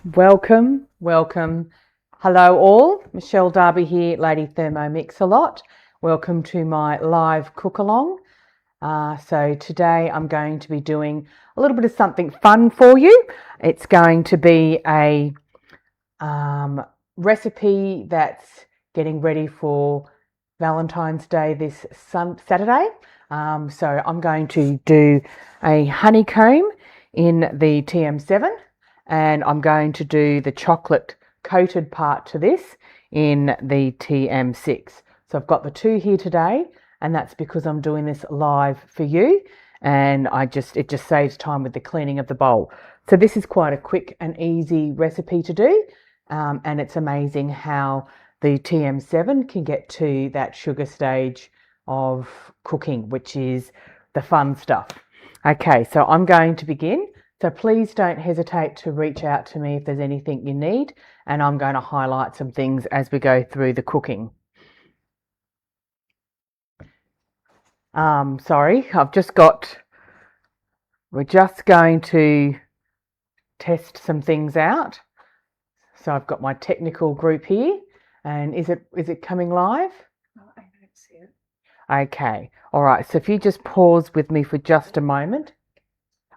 Welcome. Hello all, Michelle Darby here, Lady Thermomix a lot. Welcome to my live cook along. So today I'm going to be doing a little bit of something fun for you. It's going to be a recipe that's getting ready for Valentine's Day this Saturday. So I'm going to do a honeycomb in the TM7. And I'm going to do the chocolate coated part to this in the TM6. So I've got the two here today, and that's because I'm doing this live for you, and it just saves time with the cleaning of the bowl. So this is quite a quick and easy recipe to do, and it's amazing how the TM7 can get to that sugar stage of cooking, which is the fun stuff. Okay, so I'm going to begin. So please don't hesitate to reach out to me if there's anything you need, and I'm going to highlight some things as we go through the cooking. Sorry, we're just going to test some things out. So I've got my technical group here, and is it coming live? Oh, I don't see it. Okay, all right, so if you just pause with me for just a moment.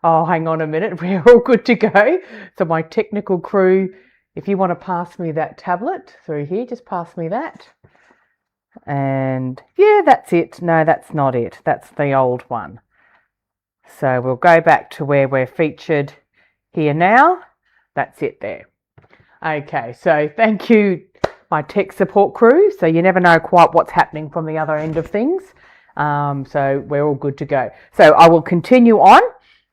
Oh, hang on a minute, we're all good to go. So my technical crew, if you want to pass me that tablet through here, just pass me that. And yeah, that's it. No, that's not it. That's the old one. So we'll go back to where we're featured here now. That's it there. Okay, so thank you, my tech support crew. So you never know quite what's happening from the other end of things. So we're all good to go. So I will continue on.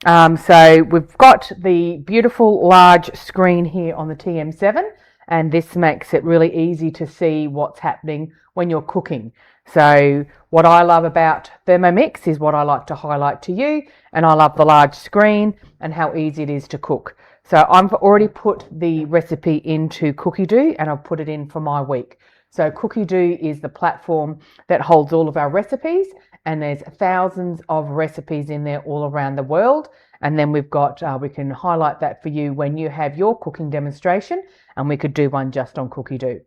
So we've got the beautiful large screen here on the TM7, and this makes it really easy to see what's happening when you're cooking. So what I love about Thermomix is what I like to highlight to you, and I love the large screen and how easy it is to cook. So I've already put the recipe into Cookie-Doo, and I've put it in for my week. So Cookie-Doo is the platform that holds all of our recipes, and there's thousands of recipes in there all around the world. And then we've got, we can highlight that for you when you have your cooking demonstration, and we could do one just on Cookie-Doo.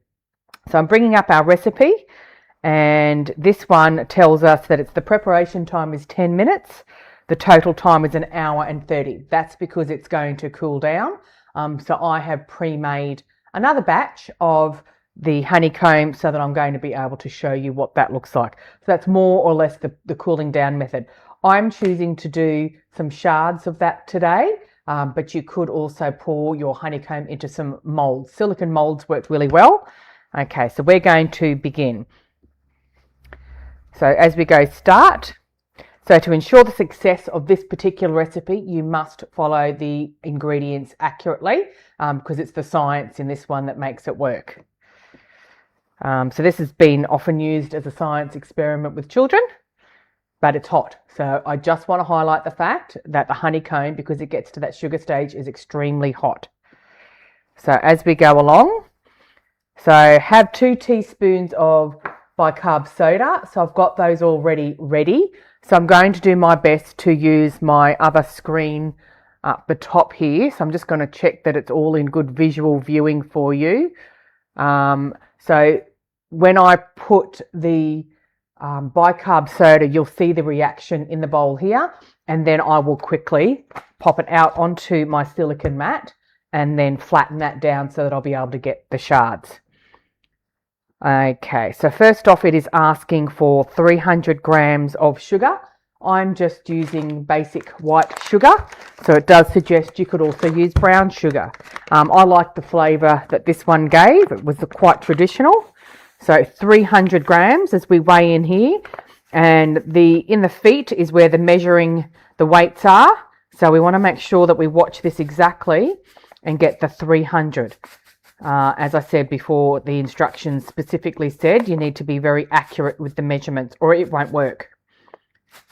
So I'm bringing up our recipe, and this one tells us that the preparation time is 10 minutes. The total time is 1 hour and 30. That's because it's going to cool down. So I have pre-made another batch of the honeycomb so that I'm going to be able to show you what that looks like. So that's more or less the cooling down method. I'm choosing to do some shards of that today, but you could also pour your honeycomb into some molds. Silicone molds worked really well. Okay, so we're going to begin. So as we go start, so to ensure the success of this particular recipe, you must follow the ingredients accurately, because it's the science in this one that makes it work. So this has been often used as a science experiment with children, but it's hot. So I just want to highlight the fact that the honeycomb, because it gets to that sugar stage, is extremely hot. So as we go along, so have 2 teaspoons of bicarb soda. So I've got those already ready. So I'm going to do my best to use my other screen up the top here. So I'm just going to check that it's all in good visual viewing for you. So when I put the bicarb soda, you'll see the reaction in the bowl here, and then I will quickly pop it out onto my silicone mat and then flatten that down so that I'll be able to get the shards. Okay, so first off, it is asking for 300 grams of sugar. I'm just using basic white sugar, so it does suggest you could also use brown sugar. I like the flavour that this one gave. It was quite traditional. So 300 grams as we weigh in here, and in the feet is where the weights are. So we want to make sure that we watch this exactly and get the 300. As I said before, the instructions specifically said you need to be very accurate with the measurements or it won't work.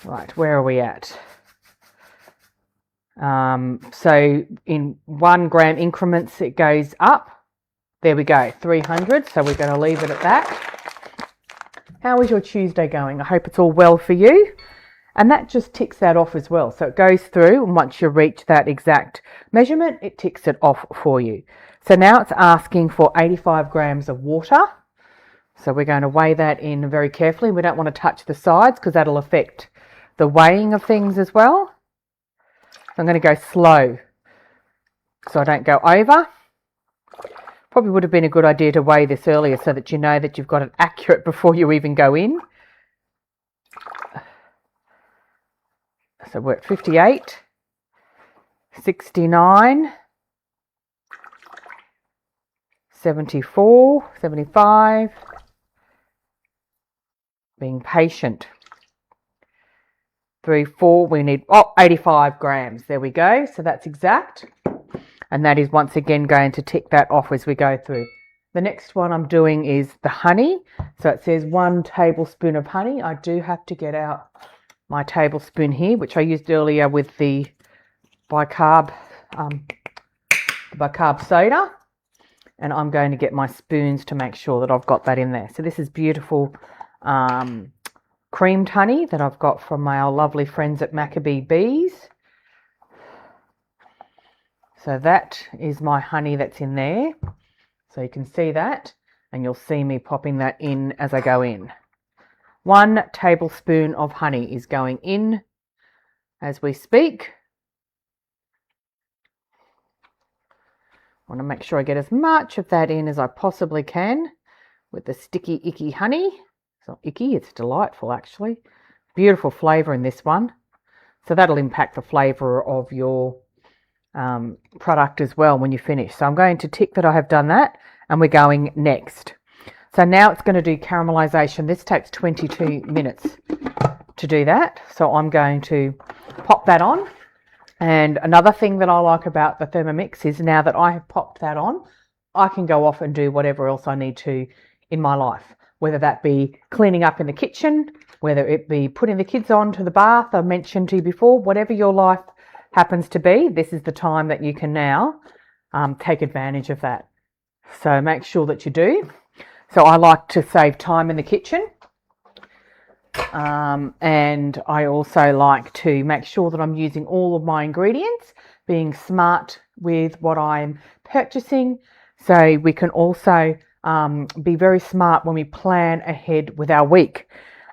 Right, where are we at? So in 1 gram increments it goes up. There we go, 300. So we're going to leave it at that. How is your Tuesday going? I hope it's all well for you. And that just ticks that off as well. So it goes through, and once you reach that exact measurement, it ticks it off for you. So now it's asking for 85 grams of water. So we're going to weigh that in very carefully. We don't want to touch the sides because that'll affect the weighing of things as well. I'm going to go slow so I don't go over. Probably would have been a good idea to weigh this earlier so that you know that you've got it accurate before you even go in. So we're at 58, 69, 74, 75. Being patient. 3, 4, we need 85 grams. There we go. So that's exact. And that is once again going to tick that off as we go through. The next one I'm doing is the honey. So it says 1 tablespoon of honey. I do have to get out my tablespoon here, which I used earlier with the bicarb soda. And I'm going to get my spoons to make sure that I've got that in there. So this is beautiful creamed honey that I've got from my lovely friends at Maccabee Bees. So that is my honey that's in there. So you can see that, and you'll see me popping that in as I go in. 1 tablespoon of honey is going in as we speak. I want to make sure I get as much of that in as I possibly can with the sticky, icky honey. It's not icky, it's delightful actually. Beautiful flavour in this one. So that'll impact the flavour of your product as well when you finish. So I'm going to tick that I have done that, and we're going next. So now it's going to do caramelization. This takes 22 minutes to do that. So I'm going to pop that on. And another thing that I like about the Thermomix is now that I have popped that on, I can go off and do whatever else I need to in my life, whether that be cleaning up in the kitchen, whether it be putting the kids on to the bath I mentioned to you before, whatever your life happens to be, this is the time that you can now take advantage of that. So make sure that you do. So I like to save time in the kitchen, and I also like to make sure that I'm using all of my ingredients, being smart with what I'm purchasing. So we can also be very smart when we plan ahead with our week.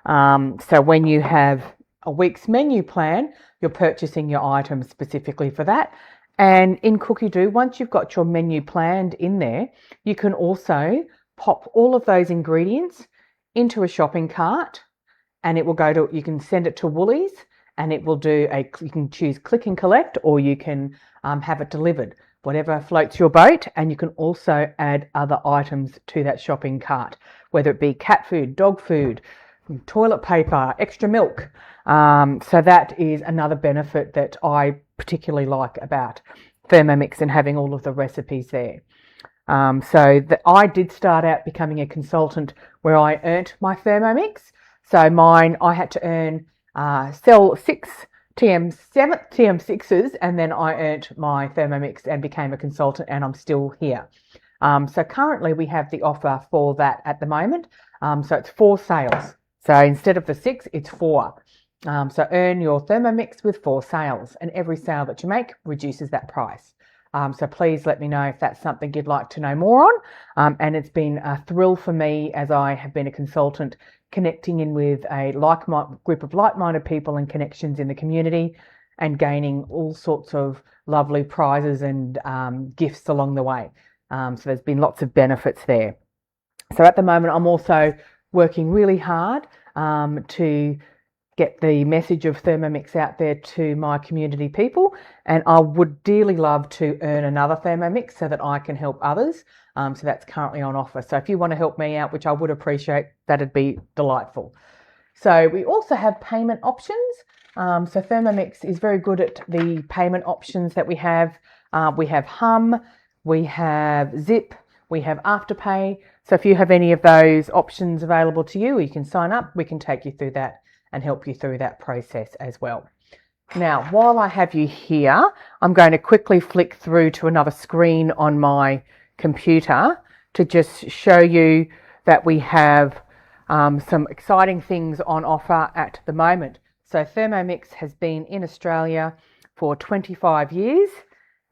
So when you have a week's menu plan, you're purchasing your items specifically for that. And in Cookie Do, once you've got your menu planned in there, you can also pop all of those ingredients into a shopping cart, and it will go to, you can send it to Woolies, and it will do you can choose click and collect, or you can have it delivered, whatever floats your boat. And you can also add other items to that shopping cart, whether it be cat food, dog food, toilet paper, extra milk. So that is another benefit that I particularly like about Thermomix and having all of the recipes there. I did start out becoming a consultant where I earned my Thermomix. So mine, I had to sell 6 TM6s, and then I earned my Thermomix and became a consultant, and I'm still here. So currently we have the offer for that at the moment. So it's 4 sales. So instead of the 6, it's 4. So earn your Thermomix with 4 sales, and every sale that you make reduces that price. So please let me know if that's something you'd like to know more on. And it's been a thrill for me, as I have been a consultant, connecting in with a group of like-minded people and connections in the community, and gaining all sorts of lovely prizes and gifts along the way. So there's been lots of benefits there. So at the moment, I'm also working really hard to get the message of Thermomix out there to my community people, and I would dearly love to earn another Thermomix so that I can help others. So that's currently on offer. So if you want to help me out, which I would appreciate, that'd be delightful. So we also have payment options. So Thermomix is very good at the payment options that we have. We have Hum, we have Zip, we have Afterpay. So if you have any of those options available to you, you can sign up. We can take you through that and help you through that process as well. Now, while I have you here, I'm going to quickly flick through to another screen on my computer to just show you that we have some exciting things on offer at the moment. So Thermomix has been in Australia for 25 years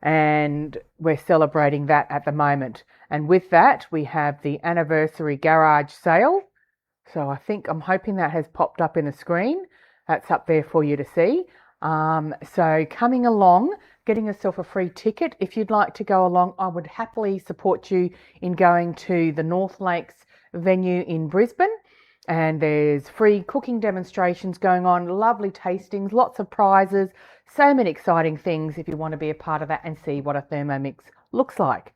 and we're celebrating that at the moment. And with that, we have the anniversary garage sale. So I'm hoping that has popped up in the screen. That's up there for you to see. So coming along, getting yourself a free ticket. If you'd like to go along, I would happily support you in going to the North Lakes venue in Brisbane. And there's free cooking demonstrations going on, lovely tastings, lots of prizes, so many exciting things if you want to be a part of that and see what a Thermomix looks like.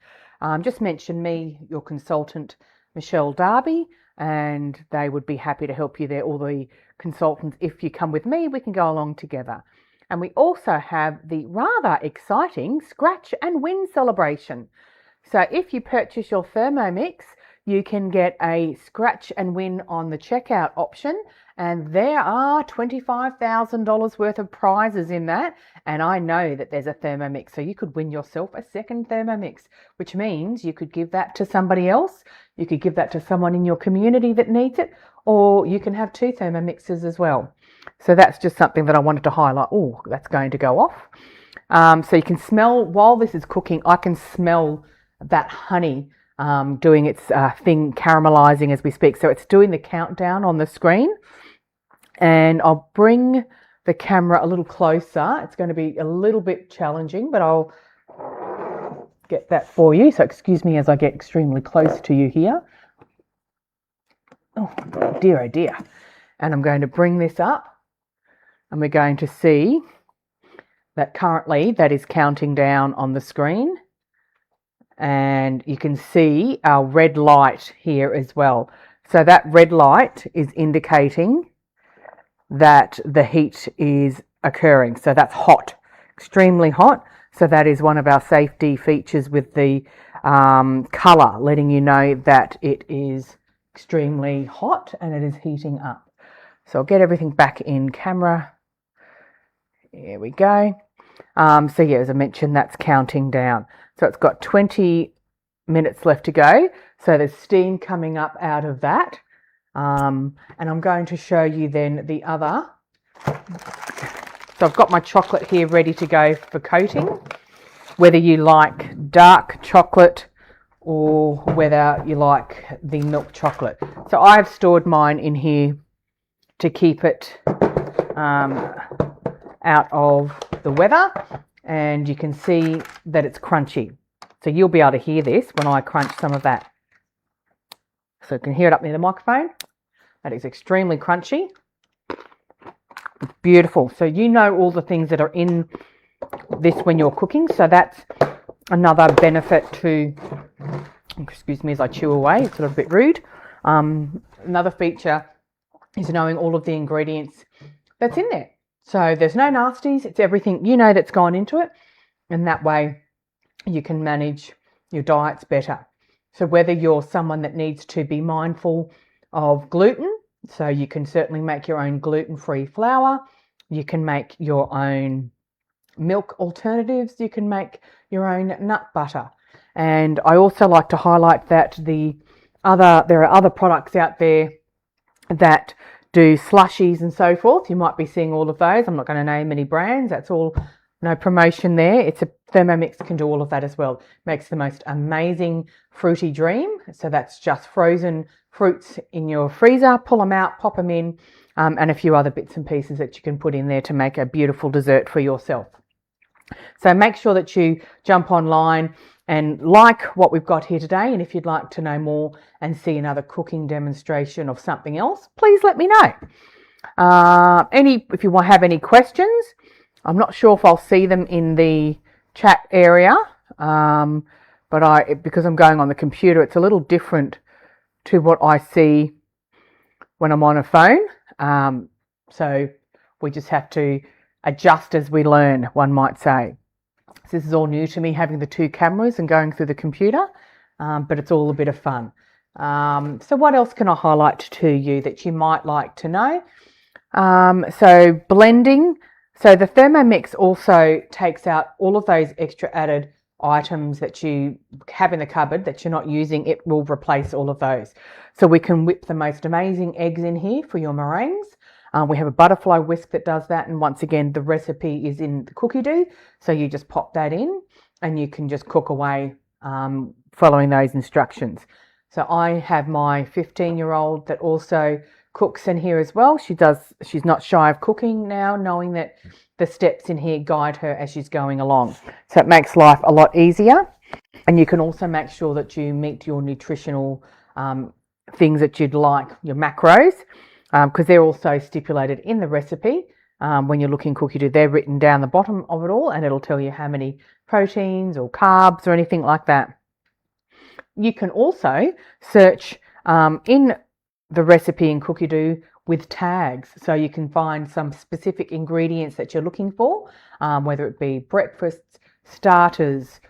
Just mention me, your consultant, Michelle Darby, and they would be happy to help you there. All the consultants, if you come with me, we can go along together. And we also have the rather exciting Scratch and Win celebration. So if you purchase your Thermomix, you can get a scratch and win on the checkout option, and there are $25,000 worth of prizes in that. And I know that there's a Thermomix, so you could win yourself a second Thermomix, which means you could give that to somebody else, you could give that to someone in your community that needs it, or you can have 2 Thermomixes as well. So that's just something that I wanted to highlight. Oh, that's going to go off. So you can smell, while this is cooking, I can smell that honey doing its thing, caramelizing as we speak. So it's doing the countdown on the screen. And I'll bring the camera a little closer. It's going to be a little bit challenging, but I'll get that for you. So excuse me as I get extremely close to you here. Oh dear, oh dear. And I'm going to bring this up and we're going to see that currently that is counting down on the screen. And you can see our red light here as well. So that red light is indicating that the heat is occurring. So that's hot, extremely hot. So that is one of our safety features with the colour, letting you know that it is extremely hot and it is heating up. So I'll get everything back in camera. Here we go. So yeah, as I mentioned, that's counting down. So it's got 20 minutes left to go. So there's steam coming up out of that. And I'm going to show you then the other. So I've got my chocolate here ready to go for coating. Whether you like dark chocolate or whether you like the milk chocolate. So I've stored mine in here to keep it out of the weather, and you can see that it's crunchy. So you'll be able to hear this when I crunch some of that. So you can hear it up near the microphone. That is extremely crunchy. It's beautiful. So you know all the things that are in this when you're cooking. So that's another benefit to, excuse me as I chew away, it's a little bit rude. Another feature is knowing all of the ingredients that's in there. So there's no nasties, it's everything you know that's gone into it, and that way you can manage your diets better. So whether you're someone that needs to be mindful of gluten, so you can certainly make your own gluten-free flour, you can make your own milk alternatives, you can make your own nut butter. And I also like to highlight that there are other products out there that do slushies and so forth. You might be seeing all of those. I'm not going to name any brands. That's all, no promotion there. It's a Thermomix can do all of that as well. Makes the most amazing fruity dream. So that's just frozen fruits in your freezer. Pull them out, pop them in, and a few other bits and pieces that you can put in there to make a beautiful dessert for yourself. So make sure that you jump online and like what we've got here today. And if you'd like to know more and see another cooking demonstration of something else, please let me know. If you have any questions, I'm not sure if I'll see them in the chat area, but because I'm going on the computer, it's a little different to what I see when I'm on a phone. So we just have to adjust as we learn, one might say. So this is all new to me, having the 2 cameras and going through the computer, but it's all a bit of fun. So what else can I highlight to you that you might like to know? So blending. So the Thermomix also takes out all of those extra added items that you have in the cupboard that you're not using. It will replace all of those. So we can whip the most amazing eggs in here for your meringues. We have a butterfly whisk that does that, and once again, the recipe is in the cookie dough, so you just pop that in and you can just cook away following those instructions. So I have my 15-year-old that also cooks in here as well. She's not shy of cooking now, knowing that the steps in here guide her as she's going along. So it makes life a lot easier. And you can also make sure that you meet your nutritional things that you'd like, your macros, because they're also stipulated in the recipe. When you're looking cookie dough, they're written down the bottom of it all, and it'll tell you how many proteins or carbs or anything like that. You can also search in the recipe in cookie dough with tags, so you can find some specific ingredients that you're looking for, whether it be breakfasts, starters,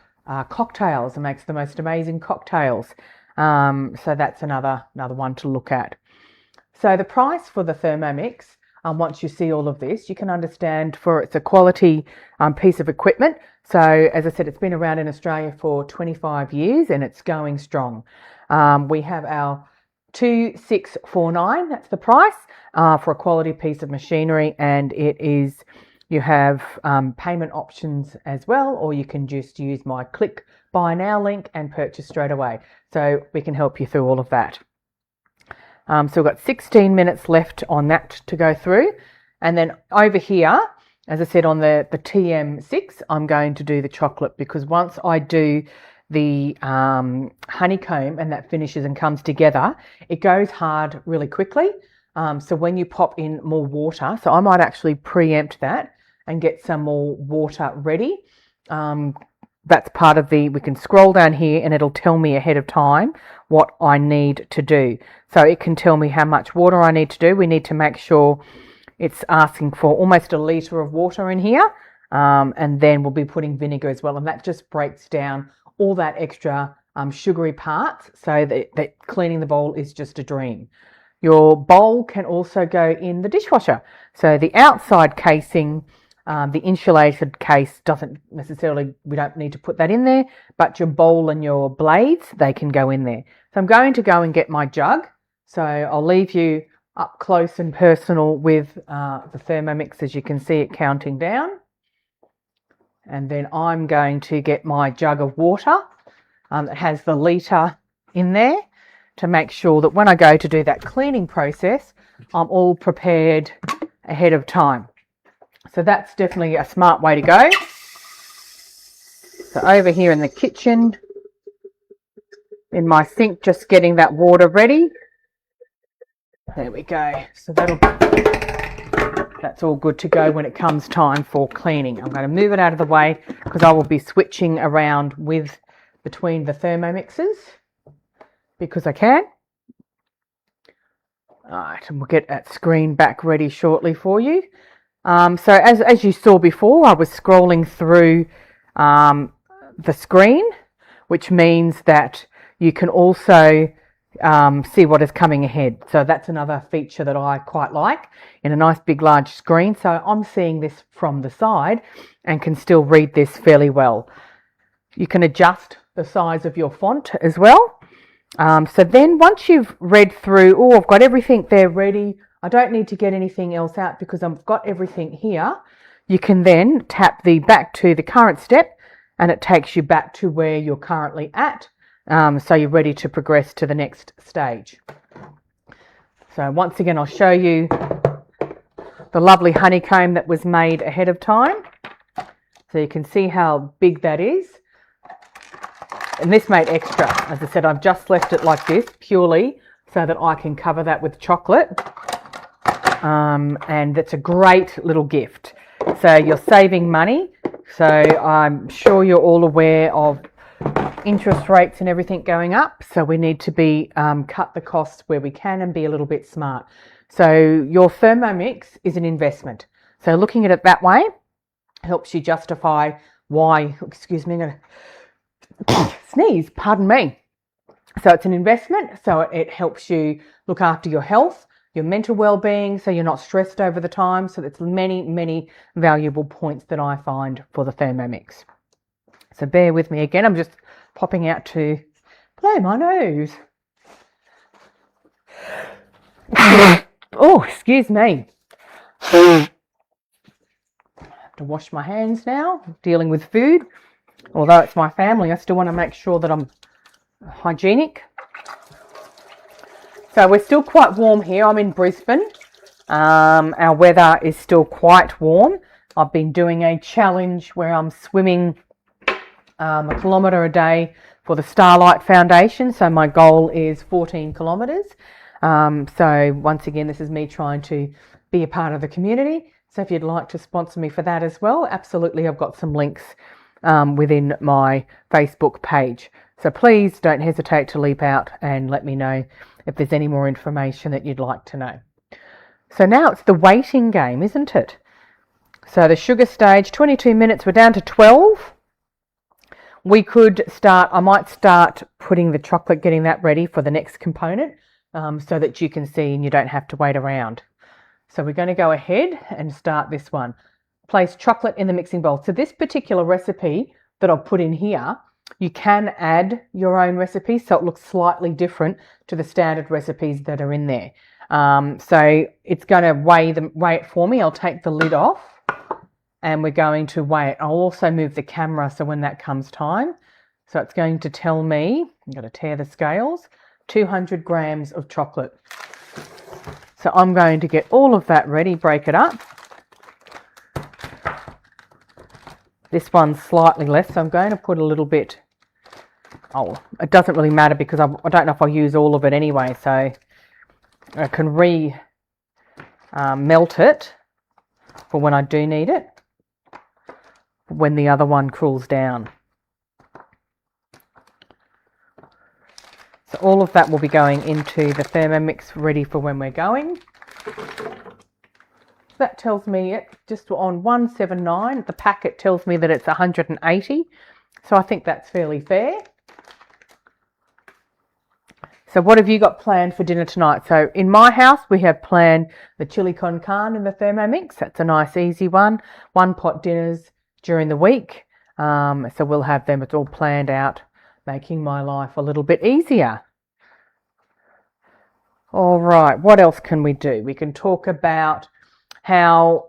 cocktails. It makes the most amazing cocktails. So that's another one to look at. So the price for the Thermomix, once you see all of this, you can understand it's a quality piece of equipment. So as I said, it's been around in Australia for 25 years and it's going strong. We have our 2649, that's the price for a quality piece of machinery, and you have payment options as well, or you can just use my click buy now link and purchase straight away. So we can help you through all of that. So we've got 16 minutes left on that to go through. And then over here, as I said, on the TM6, I'm going to do the chocolate, because once I do the honeycomb and that finishes and comes together, it goes hard really quickly. So when you pop in more water, so I might actually preempt that and get some more water ready. That's part of we can scroll down here and it'll tell me ahead of time what I need to do. So it can tell me how much water I need to do. We need to make sure it's asking for almost a litre of water in here. And then we'll be putting vinegar as well. And that just breaks down all that extra sugary parts, so that cleaning the bowl is just a dream. Your bowl can also go in the dishwasher. So the outside casing, the insulated case doesn't necessarily, we don't need to put that in there, but your bowl and your blades, they can go in there. So I'm going to go and get my jug. So I'll leave you up close and personal with the Thermomix, as you can see it counting down. And then I'm going to get my jug of water that has the litre in there, to make sure that when I go to do that cleaning process, I'm all prepared ahead of time. So that's definitely a smart way to go. So over here in the kitchen, in my sink, just getting that water ready. There we go. So that's all good to go when it comes time for cleaning. I'm going to move it out of the way because I will be switching around between the Thermomixes, because I can. All right, and we'll get that screen back ready shortly for you. So as you saw before, I was scrolling through the screen, which means that you can also see what is coming ahead. So that's another feature that I quite like, in a nice big large screen. So I'm seeing this from the side and can still read this fairly well. You can adjust the size of your font as well. So then once you've read through, I've got everything there ready, I don't need to get anything else out because I've got everything here, you can then tap back to the current step and it takes you back to where you're currently at. So you're ready to progress to the next stage. So once again, I'll show you the lovely honeycomb that was made ahead of time. So you can see how big that is. And this made extra. As I said, I've just left it like this purely so that I can cover that with chocolate. And it's a great little gift. So you're saving money. So I'm sure you're all aware of interest rates and everything going up. So we need to be cut the costs where we can and be a little bit smart. So your Thermomix is an investment. So looking at it that way helps you justify why, excuse me, I'm going to sneeze, pardon me. So it's an investment, so it helps you look after your health, your mental well-being, so you're not stressed over the time. So there's many, many valuable points that I find for the Thermomix. So bear with me again, I'm just popping out to blow my nose. Oh, excuse me. have to wash my hands now, dealing with food. Although it's my family, I still want to make sure that I'm hygienic. So we're still quite warm here. I'm in Brisbane. Our weather is still quite warm. I've been doing a challenge where I'm swimming a kilometre a day for the Starlight Foundation. So my goal is 14 kilometres. So once again, this is me trying to be a part of the community. So if you'd like to sponsor me for that as well, absolutely. I've got some links within my Facebook page. So please don't hesitate to leap out and let me know if there's any more information that you'd like to know. So now it's the waiting game, isn't it? So the sugar stage, 22 minutes, we're down to 12. We could start, I might start putting the chocolate, getting that ready for the next component so that you can see and you don't have to wait around. So we're going to go ahead and start this one. Place chocolate in the mixing bowl. So this particular recipe that I'll put in here, you can add your own recipe so it looks slightly different to the standard recipes that are in there. So it's going to weigh it for me. I'll take the lid off and we're going to weigh it. I'll also move the camera so when that comes time. So it's going to tell me, I'm going to tear the scales, 200 grams of chocolate. So I'm going to get all of that ready, break it up. This one's slightly less, so I'm going to put a little bit. Oh, it doesn't really matter because I don't know if I'll use all of it anyway, so I can melt it for when I do need it, when the other one cools down. So all of that will be going into the Thermomix ready for when we're going. That tells me it just on 179. The packet tells me that it's 180. So I think that's fairly fair. So what have you got planned for dinner tonight? So in my house, we have planned the chili con carne in the Thermomix. That's a nice easy one. One pot dinners during the week. So we'll have them. It's all planned out, making my life a little bit easier. All right, what else can we do? We can talk about how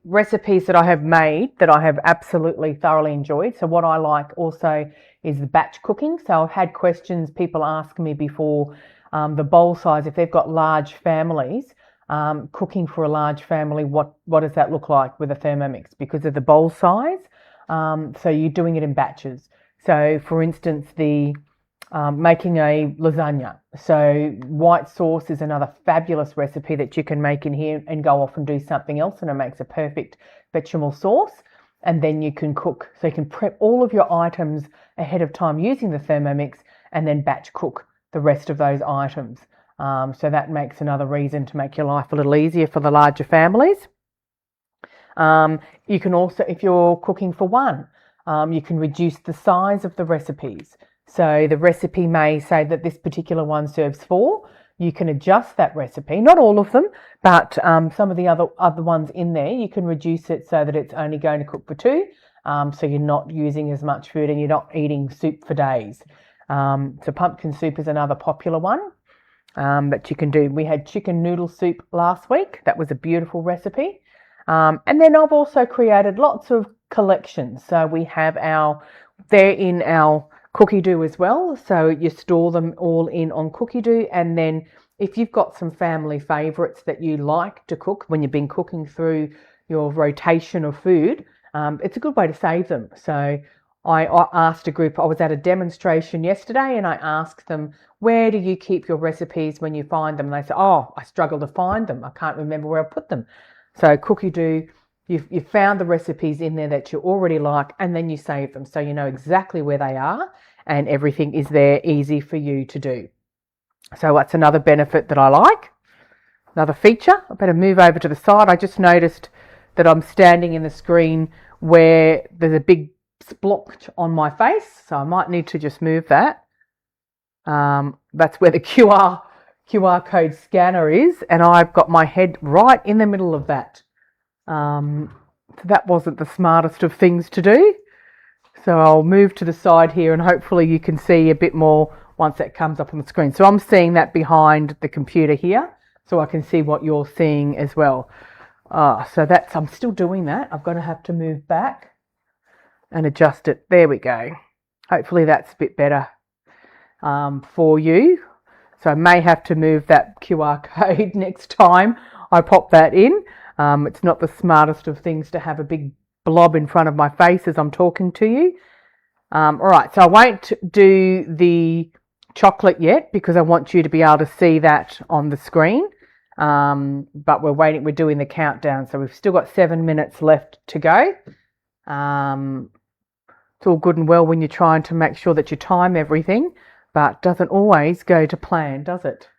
recipes that I have made that I have absolutely thoroughly enjoyed. So what I like also is the batch cooking. So I've had questions, people ask me before, the bowl size, if they've got large families, cooking for a large family, what does that look like with a Thermomix because of the bowl size? So you're doing it in batches. So for instance, making a lasagna. So white sauce is another fabulous recipe that you can make in here and go off and do something else, and it makes a perfect bechamel sauce. And then you can cook. So you can prep all of your items ahead of time using the Thermomix and then batch cook the rest of those items. So that makes another reason to make your life a little easier for the larger families. You can also, if you're cooking for one, you can reduce the size of the recipes. So the recipe may say that this particular one serves 4. You can adjust that recipe, not all of them, but some of the other ones in there, you can reduce it so that it's only going to cook for 2. So you're not using as much food and you're not eating soup for days. So pumpkin soup is another popular one that you can do. We had chicken noodle soup last week. That was a beautiful recipe. And then I've also created lots of collections. So we have they're in our cookie dough as well, so you store them all in on cookie dough, and then if you've got some family favourites that you like to cook when you've been cooking through your rotation of food, it's a good way to save them. So I asked a group, I was at a demonstration yesterday and I asked them, where do you keep your recipes when you find them? And they said, oh, I struggle to find them, I can't remember where I put them. So cookie dough, you've found the recipes in there that you already like, and then you save them so you know exactly where they are and everything is there easy for you to do. So that's another benefit that I like. Another feature. I better move over to the side. I just noticed that I'm standing in the screen where there's a big splotch on my face, so I might need to just move that. That's where the QR code scanner is, and I've got my head right in the middle of that. So that wasn't the smartest of things to do. So I'll move to the side here and hopefully you can see a bit more once that comes up on the screen. So I'm seeing that behind the computer here, so I can see what you're seeing as well. So that's, I'm still doing that. I'm going to have to move back and adjust it. There we go. Hopefully that's a bit better for you. So I may have to move that QR code next time I pop that in. It's not the smartest of things to have a big blob in front of my face as I'm talking to you. All right, so I won't do the chocolate yet because I want you to be able to see that on the screen. But we're doing the countdown, so we've still got 7 minutes left to go. It's all good and well when you're trying to make sure that you time everything, but doesn't always go to plan, does it?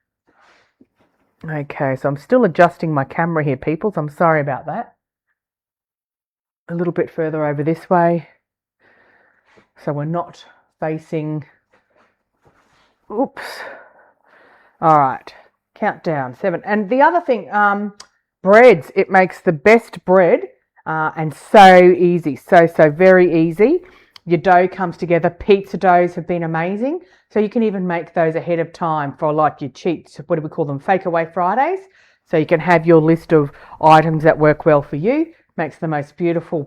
Okay, so I'm still adjusting my camera here, people, so I'm sorry about that. A little bit further over this way, so we're not facing... Oops. All right, countdown, 7. And the other thing, breads, it makes the best bread and so easy, so very easy. Your dough comes together. Pizza doughs have been amazing. So you can even make those ahead of time for like your cheat, what do we call them, Fake Away Fridays. So you can have your list of items that work well for you. Makes the most beautiful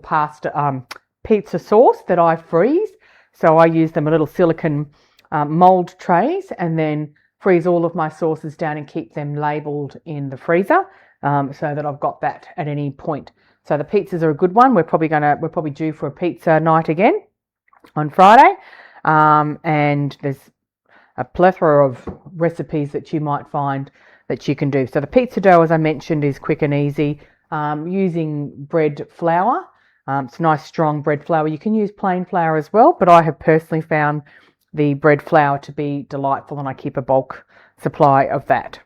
pizza sauce that I freeze. So I use them a little silicone mold trays and then freeze all of my sauces down and keep them labelled in the freezer so that I've got that at any point. So the pizzas are a good one. We're probably due for a pizza night again on Friday, and there's a plethora of recipes that you might find that you can do. So the pizza dough, as I mentioned, is quick and easy. Using bread flour, it's nice strong bread flour. You can use plain flour as well, but I have personally found the bread flour to be delightful, and I keep a bulk supply of that.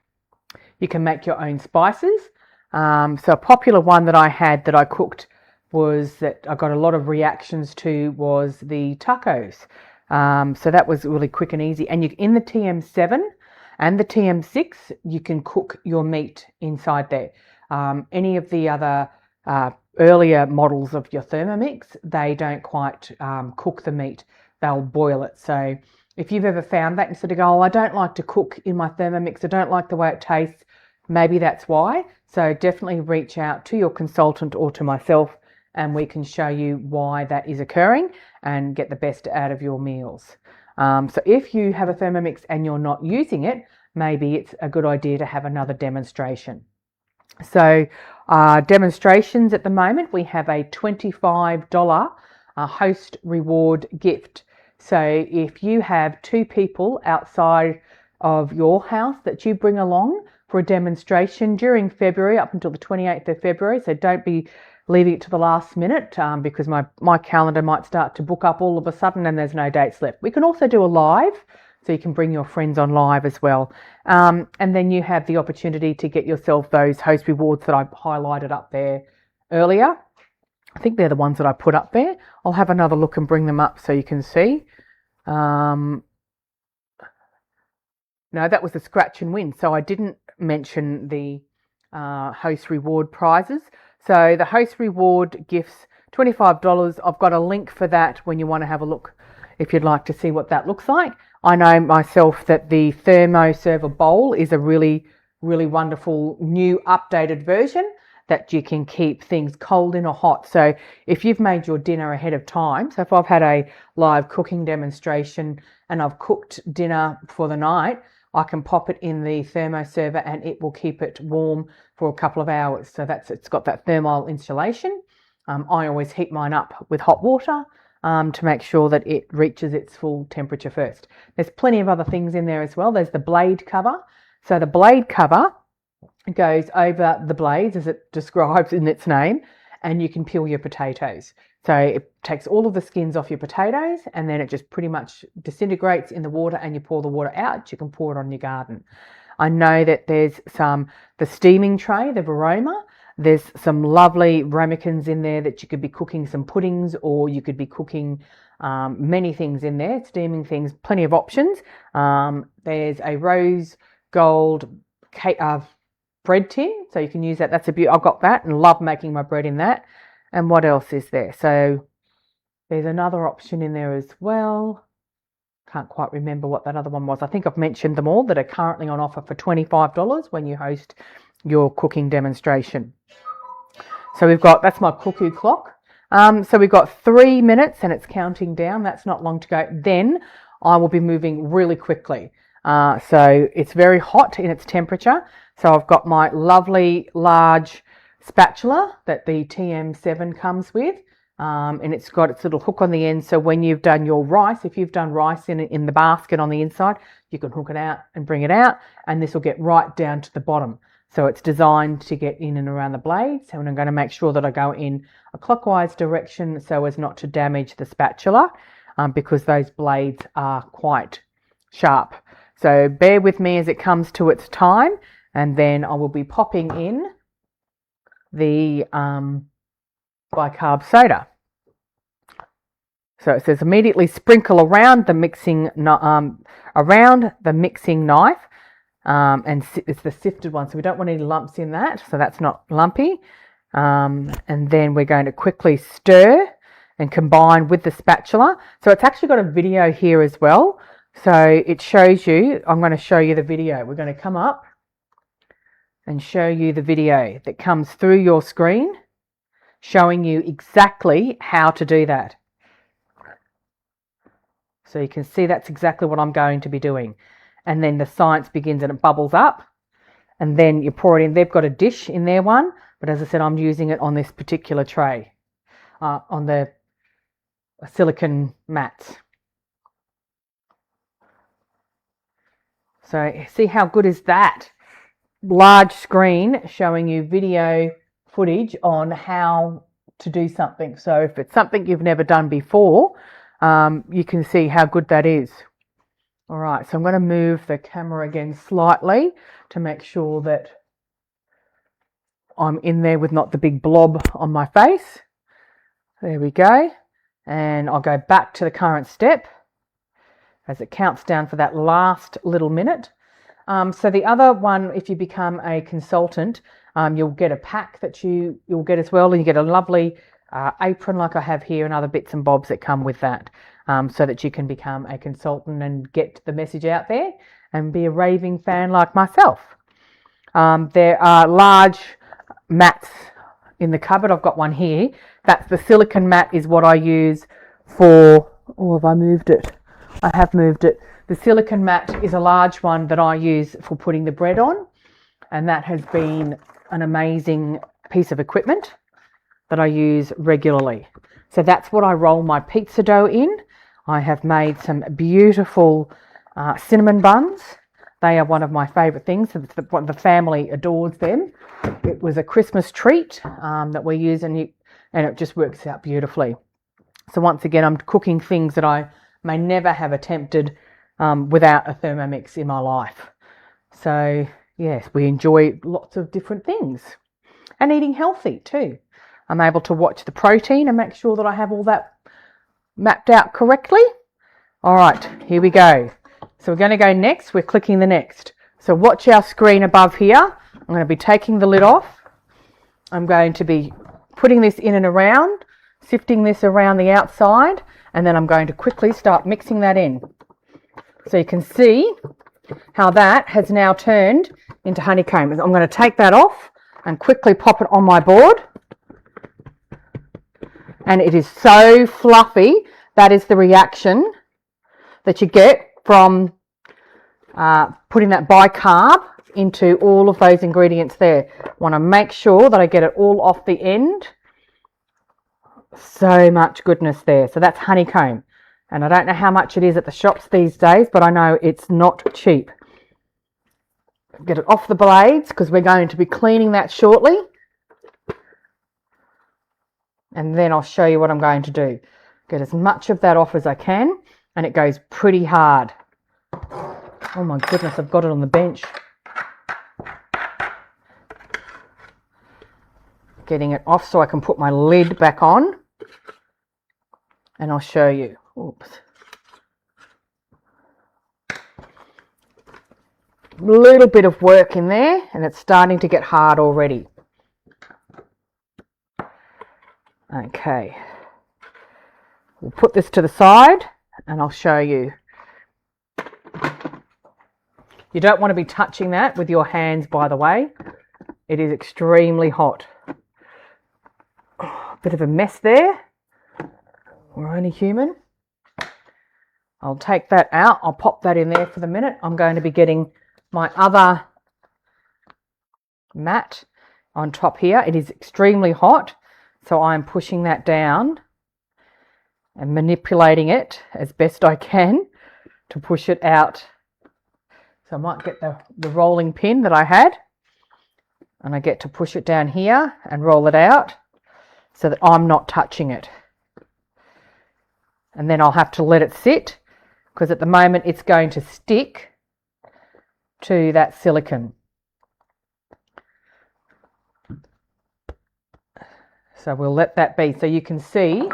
You can make your own spices. So a popular one that I had that I cooked was that I got a lot of reactions to was the tacos. So that was really quick and easy. And in the TM7 and the TM6, you can cook your meat inside there. Any of the other earlier models of your Thermomix, they don't quite cook the meat. They'll boil it. So if you've ever found that and sort of go, oh, I don't like to cook in my Thermomix, I don't like the way it tastes, maybe that's why. So definitely reach out to your consultant or to myself and we can show you why that is occurring and get the best out of your meals. So if you have a Thermomix and you're not using it, maybe it's a good idea to have another demonstration. So demonstrations at the moment, we have a $25 host reward gift. So if you have 2 people outside of your house that you bring along for a demonstration during February up until the 28th of February, so don't be leaving it to the last minute because my calendar might start to book up all of a sudden and there's no dates left. We can also do a live, so you can bring your friends on live as well. And then you have the opportunity to get yourself those host rewards that I highlighted up there earlier. I think they're the ones that I put up there. I'll have another look and bring them up so you can see. No, that was a scratch and win. So I didn't mention the host reward prizes. So the host reward gifts, $25. I've got a link for that when you want to have a look if you'd like to see what that looks like. I know myself that the Thermo Server Bowl is a really, really wonderful new updated version that you can keep things cold in or hot. So if you've made your dinner ahead of time, so if I've had a live cooking demonstration and I've cooked dinner for the night, I can pop it in the Thermo Server and it will keep it warm for a couple of hours. So it's got that thermal insulation. I always heat mine up with hot water to make sure that it reaches its full temperature first. There's plenty of other things in there as well. There's the blade cover. So the blade cover goes over the blades as it describes in its name, and you can peel your potatoes. So it takes all of the skins off your potatoes and then it just pretty much disintegrates in the water and you pour the water out. You can pour it on your garden. I know that there's the steaming tray, the Varoma. There's some lovely ramekins in there that you could be cooking some puddings or you could be cooking many things in there, steaming things, plenty of options. There's a rose gold bread tin, so you can use that. That's a beauty. I've got that and love making my bread in that. And what else is there? So there's another option in there as well. Can't quite remember what that other one was. I think I've mentioned them all that are currently on offer for $25 when you host your cooking demonstration. So that's my cuckoo clock. So we've got 3 minutes and it's counting down. That's not long to go. Then I will be moving really quickly. So it's very hot in its temperature. So I've got my lovely large spatula that the TM7 comes with. And it's got its little hook on the end. So when you've done your rice, if you've done rice in the basket on the inside, you can hook it out and bring it out. And this will get right down to the bottom. So it's designed to get in and around the blades. And I'm going to make sure that I go in a clockwise direction so as not to damage the spatula because those blades are quite sharp. So bear with me as it comes to its time, and then I will be popping in the bicarb soda. So it says immediately sprinkle around the mixing knife. And it's the sifted one, so we don't want any lumps in that, so that's not lumpy. And then we're going to quickly stir and combine with the spatula. So it's actually got a video here as well. So it shows you, I'm going to show you the video. We're going to come up and show you the video that comes through your screen, showing you exactly how to do that. So you can see that's exactly what I'm going to be doing. And then the science begins and it bubbles up. And then you pour it in. They've got a dish in their one. But as I said, I'm using it on this particular tray, on the silicone mats. So see how good is that? Large screen showing you video footage on how to do something. So if it's something you've never done before, you can see how good that is. All right, so I'm going to move the camera again slightly to make sure that I'm in there with not the big blob on my face. There we go. And I'll go back to the current step as it counts down for that last little minute. So the other one, if you become a consultant, you'll get a pack that you'll get as well, and you get a lovely apron like I have here and other bits and bobs that come with that. So that you can become a consultant and get the message out there and be a raving fan like myself. There are large mats in the cupboard. I've got one here. That's the silicone mat is what I use for, have I moved it? I have moved it. The silicone mat is a large one that I use for putting the bread on, and that has been an amazing piece of equipment that I use regularly. So that's what I roll my pizza dough in. I have made some beautiful cinnamon buns. They are one of my favourite things. The family adores them. It was a Christmas treat that we use, and it just works out beautifully. So once again, I'm cooking things that I may never have attempted without a Thermomix in my life. So yes, we enjoy lots of different things and eating healthy too. I'm able to watch the protein and make sure that I have all that mapped out correctly. All right, here we go. So we're going to go next. We're clicking the next. So watch our screen above here. I'm going to be taking the lid off. I'm going to be putting this in and around, sifting this around the outside, and then I'm going to quickly start mixing that in. So you can see how that has now turned into honeycomb. I'm going to take that off and quickly pop it on my board. And it is so fluffy. That is the reaction that you get from putting that bicarb into all of those ingredients there. I want to make sure that I get it all off the end. So much goodness there. So that's honeycomb. And I don't know how much it is at the shops these days, but I know it's not cheap. Get it off the blades because we're going to be cleaning that shortly. And then I'll show you what I'm going to do. Get as much of that off as I can, and it goes pretty hard. Oh my goodness, I've got it on the bench. Getting it off so I can put my lid back on, and I'll show you. Oops. A little bit of work in there, and it's starting to get hard already. Okay, we'll put this to the side and I'll show you. You don't want to be touching that with your hands, by the way. It is extremely hot. Bit of a mess there. We're only human. I'll take that out. I'll pop that in there for the minute. I'm going to be getting my other mat on top here. It is extremely hot, so I'm pushing that down and manipulating it as best I can to push it out. So I might get the rolling pin that I had, and I get to push it down here and roll it out so that I'm not touching it. And then I'll have to let it sit, because at the moment it's going to stick to that silicone. So we'll let that be. So you can see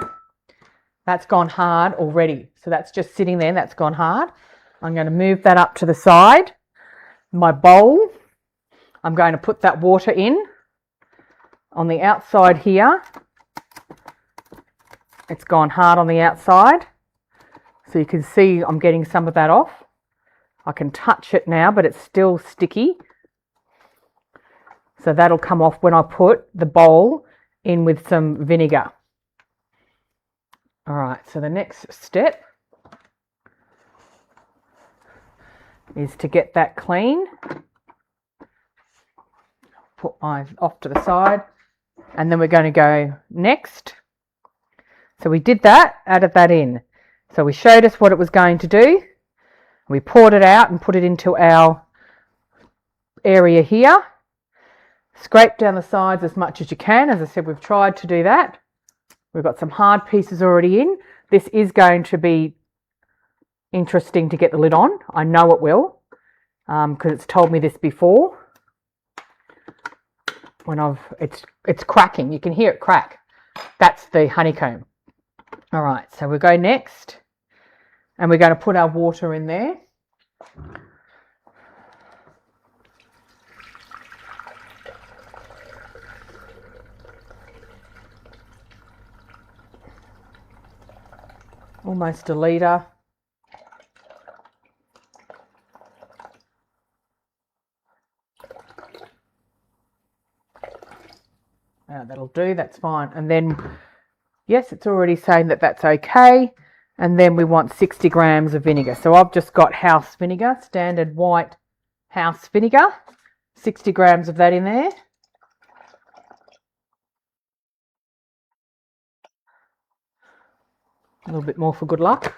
that's gone hard already. So that's just sitting there, that's gone hard. I'm going to move that up to the side. My bowl, I'm going to put that water in on the outside here. It's gone hard on the outside. So you can see I'm getting some of that off. I can touch it now, but it's still sticky. So that'll come off when I put the bowl in with some vinegar. All right, so the next step is to get that clean. Put mine off to the side, and then we're going to go next. So we did that, added that in. So we showed us what it was going to do. We poured it out and put it into our area here. Scrape down the sides as much as you can. As I said, we've tried to do that. We've got some hard pieces already in. This is going to be interesting to get the lid on. I know it will, because it's told me this before. When it's cracking. You can hear it crack. That's the honeycomb. All right, so we'll go next, and we're going to put our water in there. Almost a litre. That'll do, that's fine. And then, yes, it's already saying that that's okay. And then we want 60 grams of vinegar. So I've just got house vinegar, standard white house vinegar. 60 grams of that in there. A little bit more for good luck.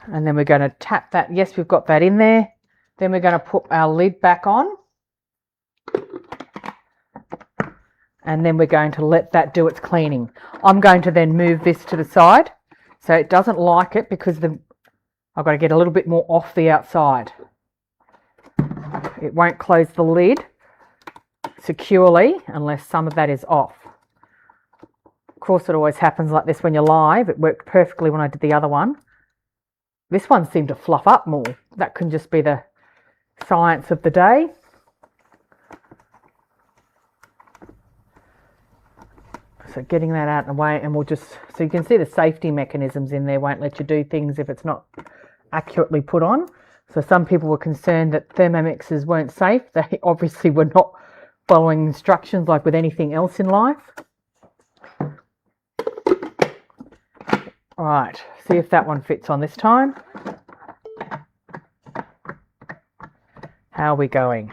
And then we're going to tap that. Yes, we've got that in there. Then we're going to put our lid back on. And then we're going to let that do its cleaning. I'm going to then move this to the side. So it doesn't like it because I've got to get a little bit more off the outside. It won't close the lid securely unless some of that is off. Of course, it always happens like this when you're live. It worked perfectly when I did the other one. This one seemed to fluff up more. That can just be the science of the day. So getting that out of the way, and so you can see the safety mechanisms in there won't let you do things if it's not accurately put on. So some people were concerned that Thermomixes weren't safe. They obviously were not following instructions like with anything else in life. All right, see if that one fits on this time. How are we going?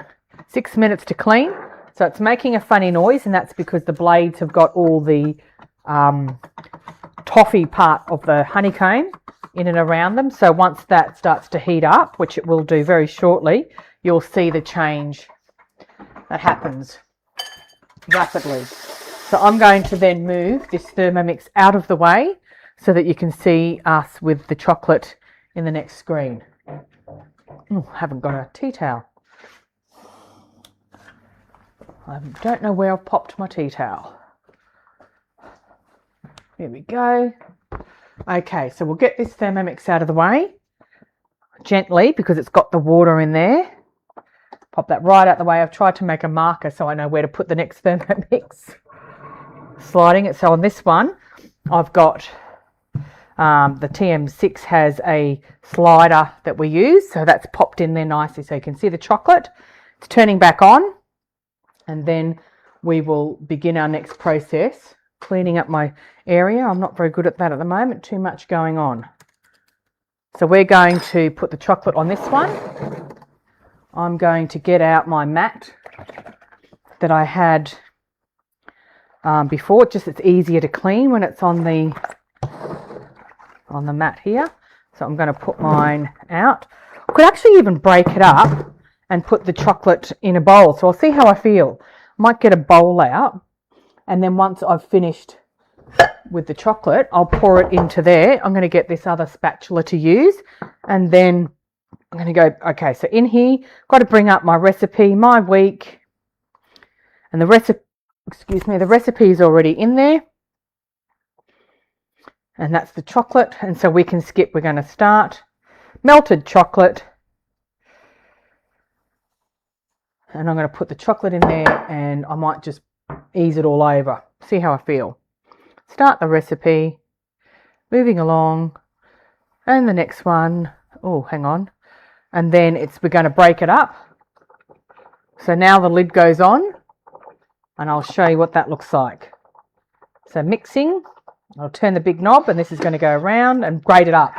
6 minutes to clean. So it's making a funny noise, and that's because the blades have got all the toffee part of the honeycomb in and around them. So once that starts to heat up, which it will do very shortly, you'll see the change that happens rapidly. So I'm going to then move this Thermomix out of the way so that you can see us with the chocolate in the next screen. Oh, I haven't got a tea towel. I don't know where I've popped my tea towel. Here we go. Okay, so we'll get this Thermomix out of the way gently because it's got the water in there. Pop that right out the way. I've tried to make a marker so I know where to put the next Thermomix. Sliding it. So on this one, I've got the TM6 has a slider that we use. So that's popped in there nicely. So you can see the chocolate. It's turning back on. And then we will begin our next process, cleaning up my area. I'm not very good at that at the moment, too much going on. So we're going to put the chocolate on this one. I'm going to get out my mat that I had before. It's easier to clean when it's on the mat here. So I'm going to put mine out. I could actually even break it up and put the chocolate in a bowl. So I'll see how I feel. I might get a bowl out, and then once I've finished with the chocolate, I'll pour it into there. I'm going to get this other spatula to use, and then I'm going to go, okay, so in here, got to bring up my recipe, my week, and the recipe is already in there, and that's the chocolate, and so we can skip. We're going to start melted chocolate, and I'm going to put the chocolate in there, and I might just ease it all over, see how I feel. Start the recipe, moving along, and the next one, oh, hang on, and then we're going to break it up. So now the lid goes on, and I'll show you what that looks like. So mixing, I'll turn the big knob, and this is going to go around and grate it up.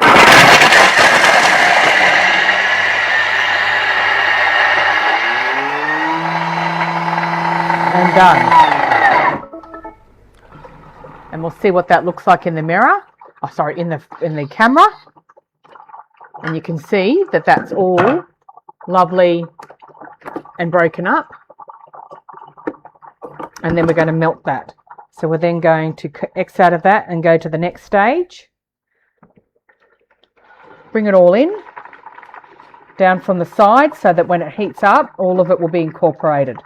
And done. And we'll see what that looks like in the mirror. Oh, sorry, in the camera. And you can see that that's all lovely and broken up. And then we're going to melt that. So we're then going to X out of that and go to the next stage. Bring it all in, down from the side, so that when it heats up, all of it will be incorporated.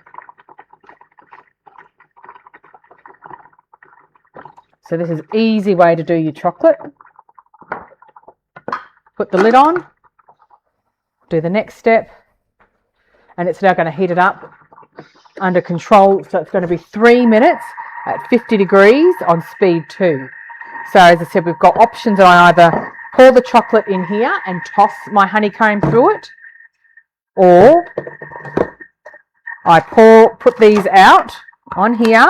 So this is an easy way to do your chocolate. Put the lid on, do the next step, and it's now going to heat it up under control. So it's going to be 3 minutes at 50 degrees on speed 2. So as I said, we've got options. I either pour the chocolate in here and toss my honeycomb through it, or I put these out on here,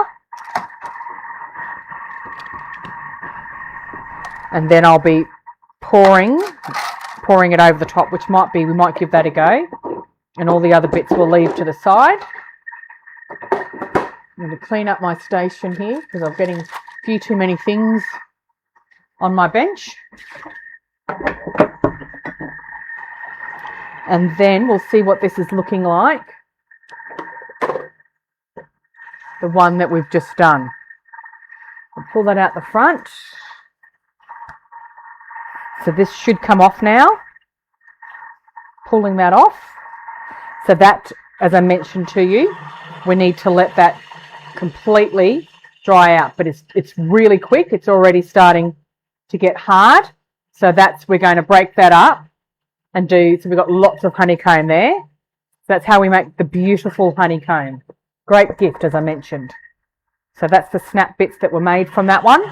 and then I'll be pouring it over the top, which we might give that a go, and all the other bits we'll leave to the side. I'm going to clean up my station here because I'm getting a few too many things on my bench. And then we'll see what this is looking like, the one that we've just done. I'll pull that out the front. So this should come off now. Pulling that off. So that, as I mentioned to you, we need to let that completely dry out. But it's really quick. It's already starting to get hard. So we're going to break that up and so we've got lots of honeycomb there. So that's how we make the beautiful honeycomb. Great gift, as I mentioned. So that's the snap bits that were made from that one.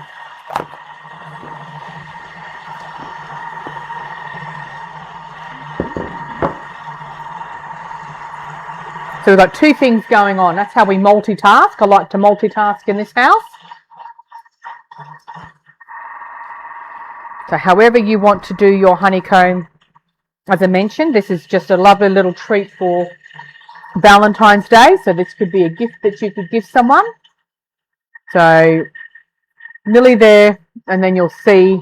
So we've got two things going on. That's how we multitask. I like to multitask in this house. So however you want to do your honeycomb, as I mentioned, this is just a lovely little treat for Valentine's Day. So this could be a gift that you could give someone. So nearly there, and then you'll see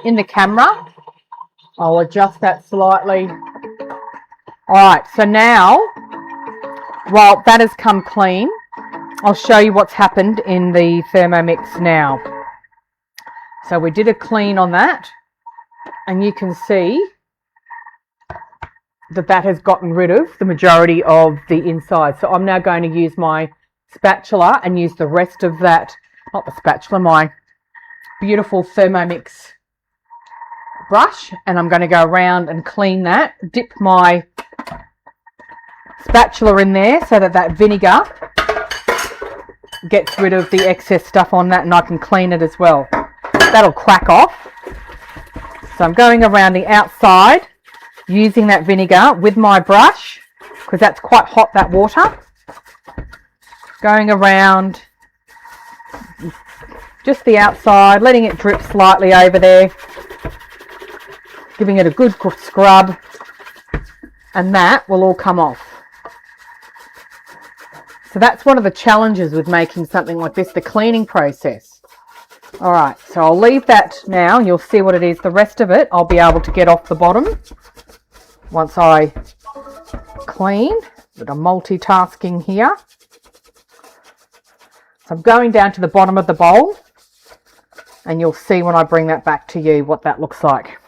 in the camera. I'll adjust that slightly. All right, so now, while that has come clean, I'll show you what's happened in the Thermomix now. So we did a clean on that, and you can see that has gotten rid of the majority of the inside. So I'm now going to use my spatula and use the rest of that, not the spatula, my beautiful Thermomix brush, and I'm going to go around and clean that, dip my spatula in there so that vinegar gets rid of the excess stuff on that, and I can clean it as well. That'll crack off. So I'm going around the outside using that vinegar with my brush because that's quite hot, that water. going around just the outside, letting it drip slightly over there, giving it a good scrub, and that will all come off. So that's one of the challenges with making something like this, the cleaning process. All right, so I'll leave that now and you'll see what it is. The rest of it I'll be able to get off the bottom once I clean, but I'm multitasking here. So I'm going down to the bottom of the bowl and you'll see when I bring that back to you what that looks like.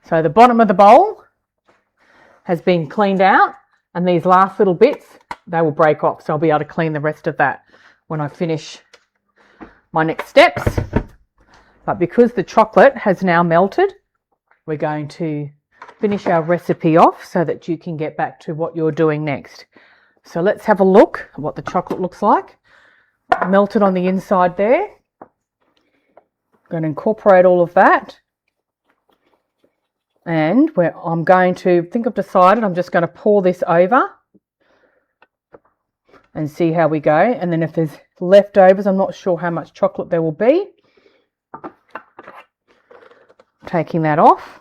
So the bottom of the bowl has been cleaned out, and these last little bits, they will break off. So I'll be able to clean the rest of that when I finish my next steps. But because the chocolate has now melted, we're going to finish our recipe off so that you can get back to what you're doing next. So let's have a look at what the chocolate looks like. Melted on the inside there. I'm going to incorporate all of that. And I'm going to, I've decided I'm just going to pour this over and see how we go. And then if there's leftovers, I'm not sure how much chocolate there will be. Taking that off.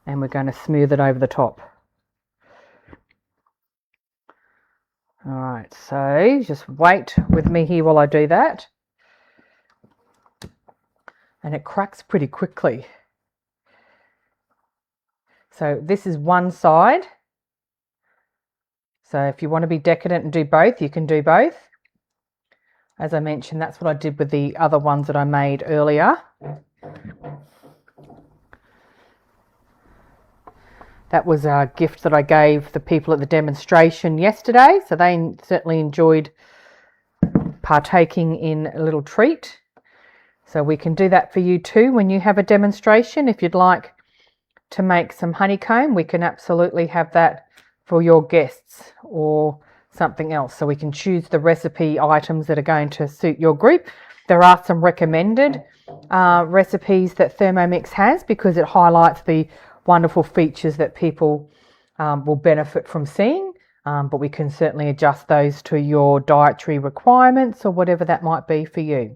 And we're going to smooth it over the top. All right, so just wait with me here while I do that. And it cracks pretty quickly. So this is one side. So if you want to be decadent and do both, you can do both. As I mentioned, that's what I did with the other ones that I made earlier. That was a gift that I gave the people at the demonstration yesterday. So they certainly enjoyed partaking in a little treat. So we can do that for you too when you have a demonstration. If you'd like to make some honeycomb, we can absolutely have that for your guests or something else. So we can choose the recipe items that are going to suit your group. There are some recommended recipes that Thermomix has because it highlights the wonderful features that people will benefit from seeing. But we can certainly adjust those to your dietary requirements or whatever that might be for you.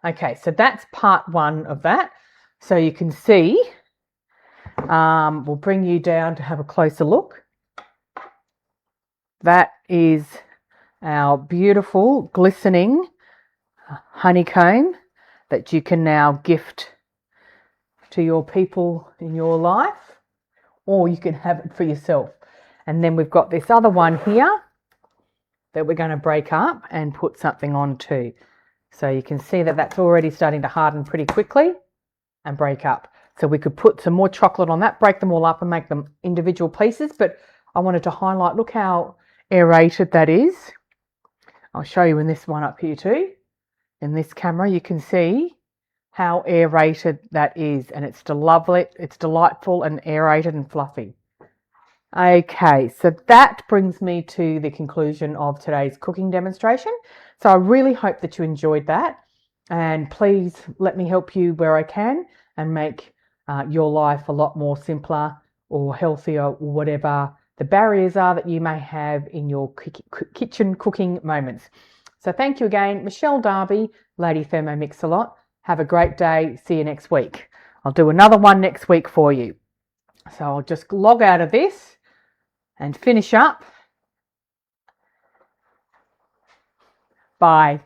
Okay, so that's part one of that. So you can see, we'll bring you down to have a closer look. That is our beautiful, glistening honeycomb that you can now gift to your people in your life, or you can have it for yourself. And then we've got this other one here that we're going to break up and put something on too. So you can see that that's already starting to harden pretty quickly and break up. So we could put some more chocolate on that, break them all up and make them individual pieces. But I wanted to highlight, look how aerated that is. I'll show you in this one up here too. In this camera, you can see how aerated that is. And it's lovely, it's delightful and aerated and fluffy. Okay, so that brings me to the conclusion of today's cooking demonstration. So I really hope that you enjoyed that, and please let me help you where I can and make your life a lot more simpler or healthier, or whatever the barriers are that you may have in your kitchen cooking moments. So thank you again, Michelle Darby, Lady Thermomix a lot. Have a great day. See you next week. I'll do another one next week for you. So I'll just log out of this and finish up. Bye.